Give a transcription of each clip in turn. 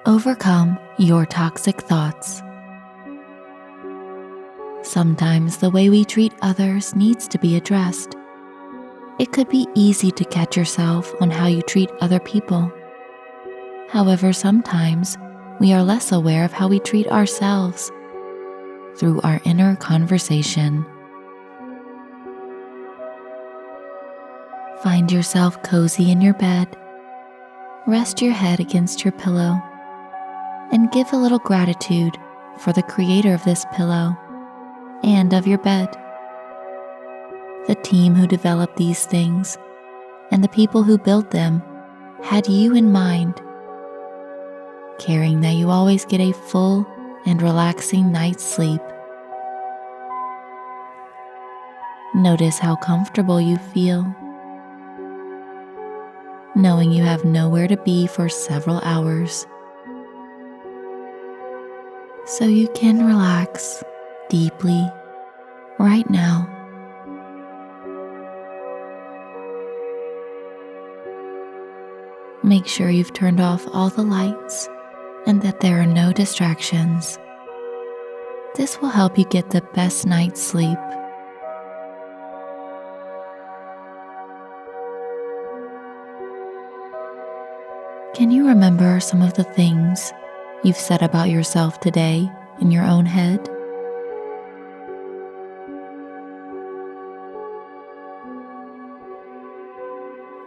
Overcome your toxic thoughts. Sometimes the way we treat others needs to be addressed. It could be easy to catch yourself on how you treat other people. However, sometimes we are less aware of how we treat ourselves through our inner conversation. Find yourself cozy in your bed. Rest your head against your pillow and give a little gratitude for the creator of this pillow and of your bed. The team who developed these things and the people who built them had you in mind, caring that you always get a full and relaxing night's sleep. Notice how comfortable you feel, knowing you have nowhere to be for several hours, so you can relax deeply right now. Make sure you've turned off all the lights and that there are no distractions. This will help you get the best night's sleep. Can you remember some of the things you've said about yourself today in your own head?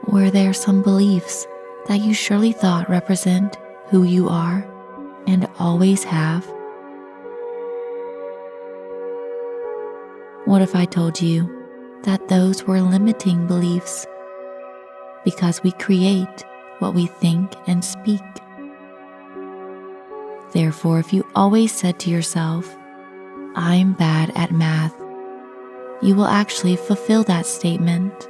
Were there some beliefs that you surely thought represent who you are and always have? What if I told you that those were limiting beliefs because we create what we think and speak? Therefore, if you always said to yourself, "I'm bad at math," you will actually fulfill that statement.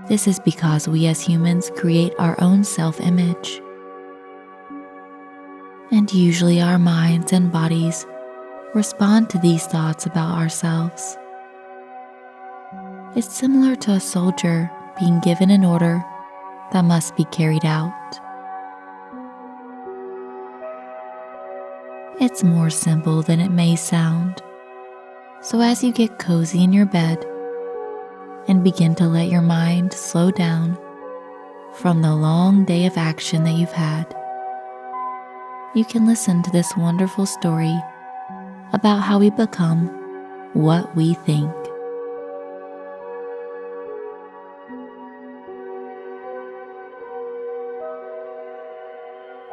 This is because we as humans create our own self-image. And usually our minds and bodies respond to these thoughts about ourselves. It's similar to a soldier being given an order that must be carried out. It's more simple than it may sound. So as you get cozy in your bed and begin to let your mind slow down from the long day of action that you've had, you can listen to this wonderful story about how we become what we think.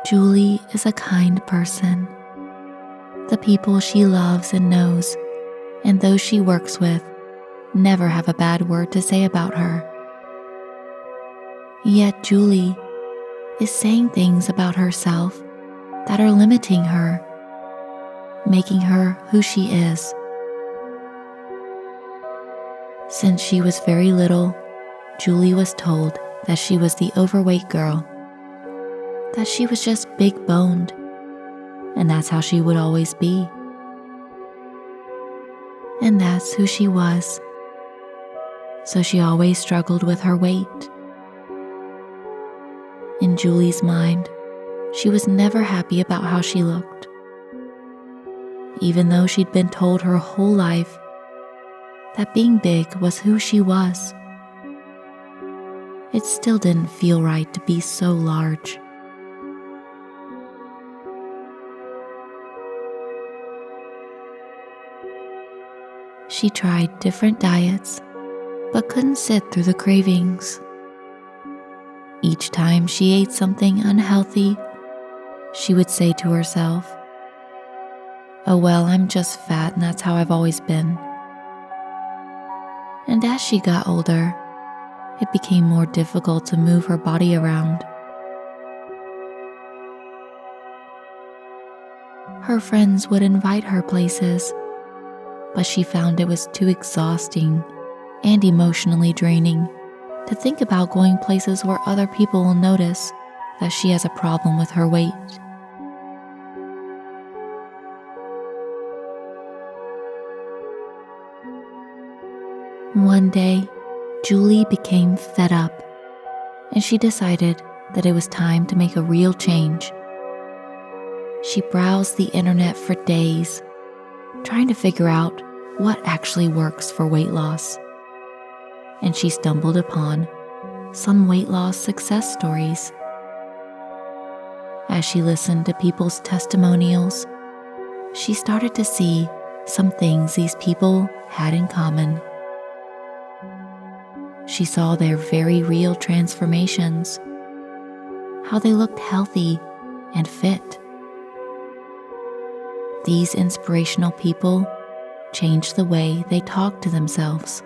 Julie is a kind person. The people she loves and knows, and those she works with, never have a bad word to say about her. Yet Julie is saying things about herself that are limiting her, making her who she is. Since she was very little, Julie was told that she was the overweight girl, that she was just big-boned, and that's how she would always be. And that's who she was. So she always struggled with her weight. In Julie's mind, she was never happy about how she looked. Even though she'd been told her whole life that being big was who she was, it still didn't feel right to be so large. She tried different diets, but couldn't sit through the cravings. Each time she ate something unhealthy, she would say to herself, "Oh well, I'm just fat and that's how I've always been." And as she got older, it became more difficult to move her body around. Her friends would invite her places, but she found it was too exhausting and emotionally draining to think about going places where other people will notice that she has a problem with her weight. One day, Julie became fed up, and she decided that it was time to make a real change. She browsed the internet for days, trying to figure out what actually works for weight loss. And she stumbled upon some weight loss success stories. As she listened to people's testimonials, she started to see some things these people had in common. She saw their very real transformations, how they looked healthy and fit. These inspirational people changed the way they talked to themselves.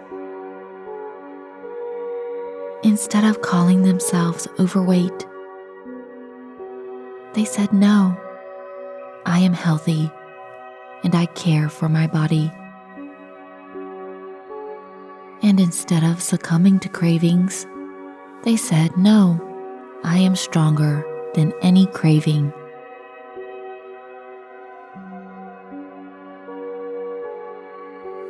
Instead of calling themselves overweight, they said, "No, I am healthy and I care for my body." And instead of succumbing to cravings, they said, "No, I am stronger than any craving."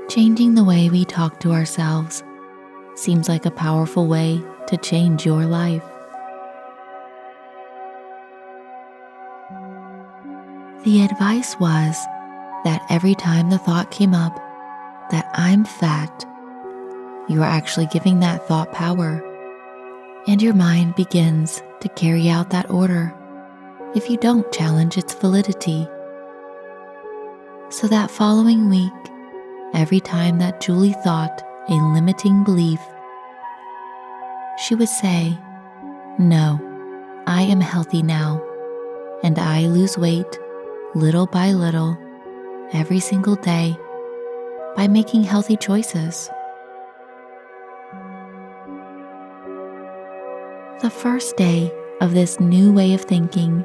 Changing the way we talk to ourselves seems like a powerful way to change your life. The advice was that every time the thought came up that I'm fat, you are actually giving that thought power, and your mind begins to carry out that order if you don't challenge its validity. So that following week, every time that Julie thought a limiting belief, she would say, "No, I am healthy now, and I lose weight little by little every single day by making healthy choices." The first day of this new way of thinking,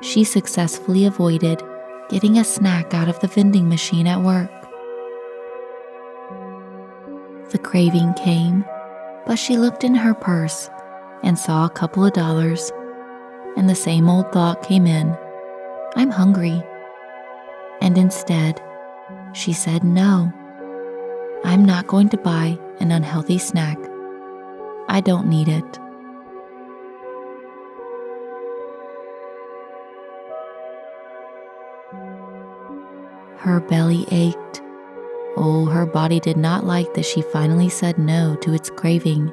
she successfully avoided getting a snack out of the vending machine at work. The craving came, but she looked in her purse and saw a couple of dollars, and the same old thought came in, "I'm hungry." And instead, she said, "No, I'm not going to buy an unhealthy snack. I don't need it." Her belly ached. Oh, her body did not like that she finally said no to its craving.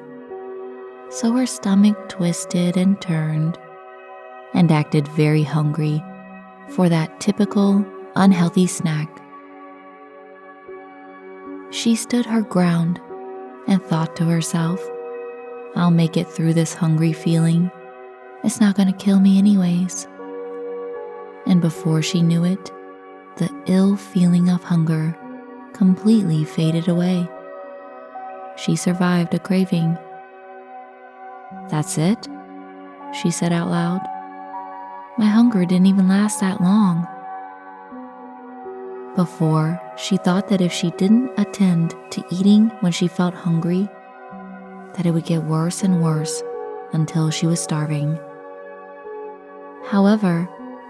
So her stomach twisted and turned and acted very hungry for that typical unhealthy snack. She stood her ground and thought to herself, "I'll make it through this hungry feeling. It's not going to kill me anyways." And before she knew it, the ill feeling of hunger completely faded away. She survived a craving. "That's it?" she said out loud. "My hunger didn't even last that long." Before, she thought that if she didn't attend to eating when she felt hungry, that it would get worse and worse until she was starving. However,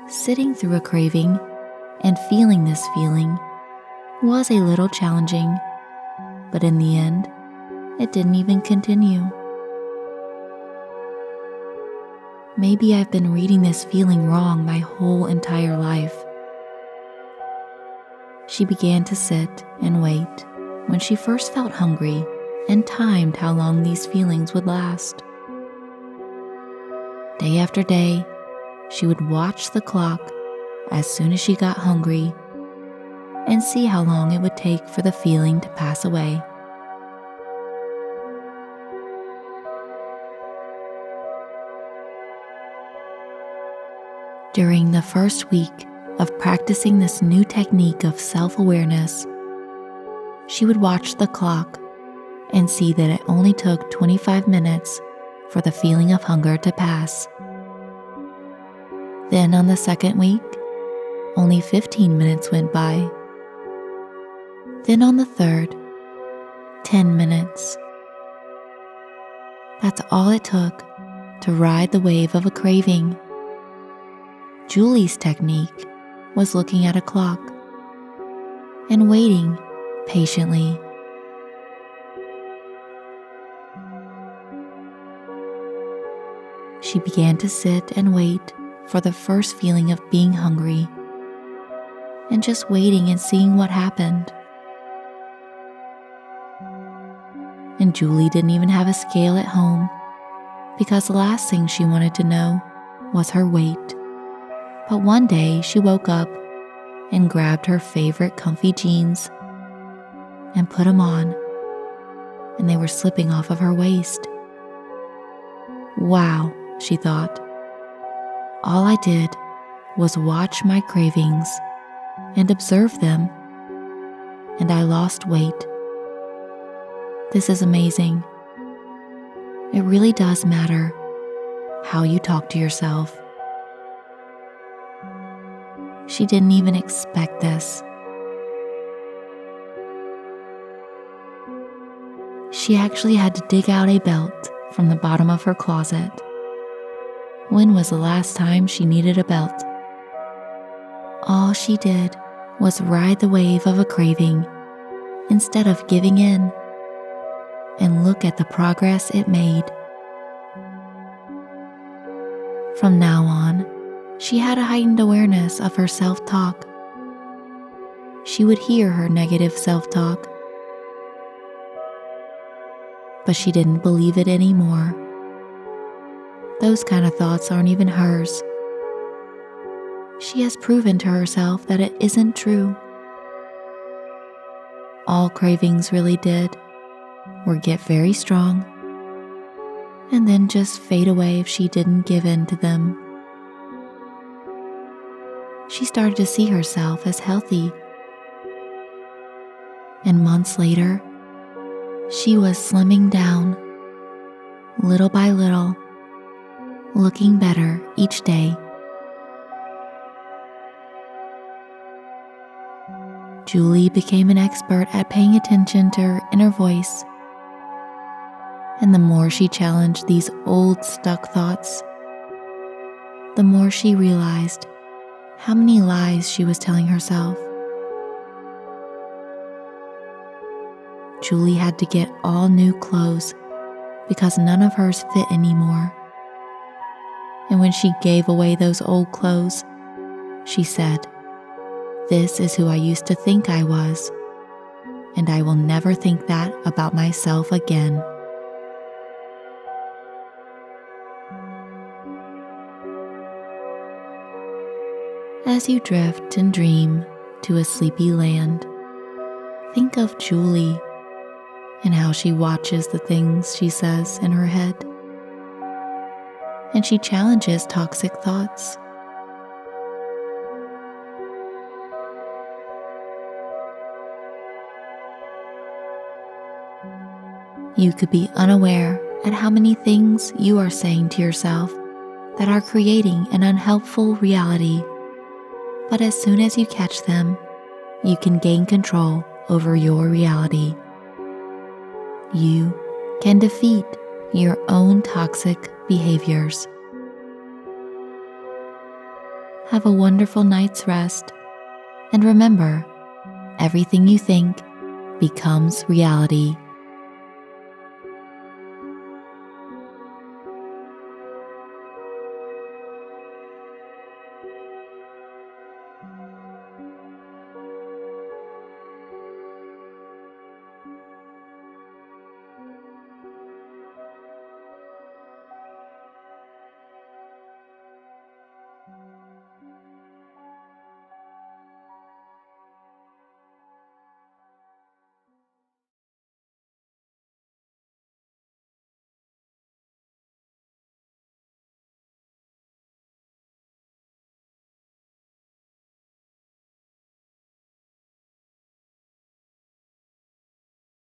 sitting through a craving and feeling this feeling was a little challenging, but in the end, it didn't even continue. Maybe I've been reading this feeling wrong my whole entire life. She began to sit and wait when she first felt hungry and timed how long these feelings would last. Day after day, she would watch the clock as soon as she got hungry and see how long it would take for the feeling to pass away. During the first week of practicing this new technique of self-awareness, she would watch the clock and see that it only took 25 minutes for the feeling of hunger to pass. Then on the second week, only 15 minutes went by. Then on the third, 10 minutes. That's all it took to ride the wave of a craving. Julie's technique was looking at a clock and waiting patiently. She began to sit and wait for the first feeling of being hungry, and just waiting and seeing what happened. And Julie didn't even have a scale at home, because the last thing she wanted to know was her weight. But one day she woke up and grabbed her favorite comfy jeans and put them on, and they were slipping off of her waist. Wow, she thought. All I did was watch my cravings and observe them, and I lost weight. This is amazing. It really does matter how you talk to yourself. She didn't even expect this. She actually had to dig out a belt from the bottom of her closet. When was the last time she needed a belt? All she did was ride the wave of a craving instead of giving in, and look at the progress it made. From now on, she had a heightened awareness of her self-talk. She would hear her negative self-talk, but she didn't believe it anymore. Those kind of thoughts aren't even hers. She has proven to herself that it isn't true. All cravings really did were get very strong and then just fade away if she didn't give in to them. She started to see herself as healthy. And months later, she was slimming down, little by little, looking better each day. Julie became an expert at paying attention to her inner voice. And the more she challenged these old stuck thoughts, the more she realized how many lies she was telling herself. Julie had to get all new clothes because none of hers fit anymore. And when she gave away those old clothes, she said, "This is who I used to think I was, and I will never think that about myself again." As you drift and dream to a sleepy land, think of Julie and how she watches the things she says in her head, and she challenges toxic thoughts. You could be unaware at how many things you are saying to yourself that are creating an unhelpful reality. But as soon as you catch them, you can gain control over your reality. You can defeat your own toxic behaviors. Have a wonderful night's rest, and remember, everything you think becomes reality.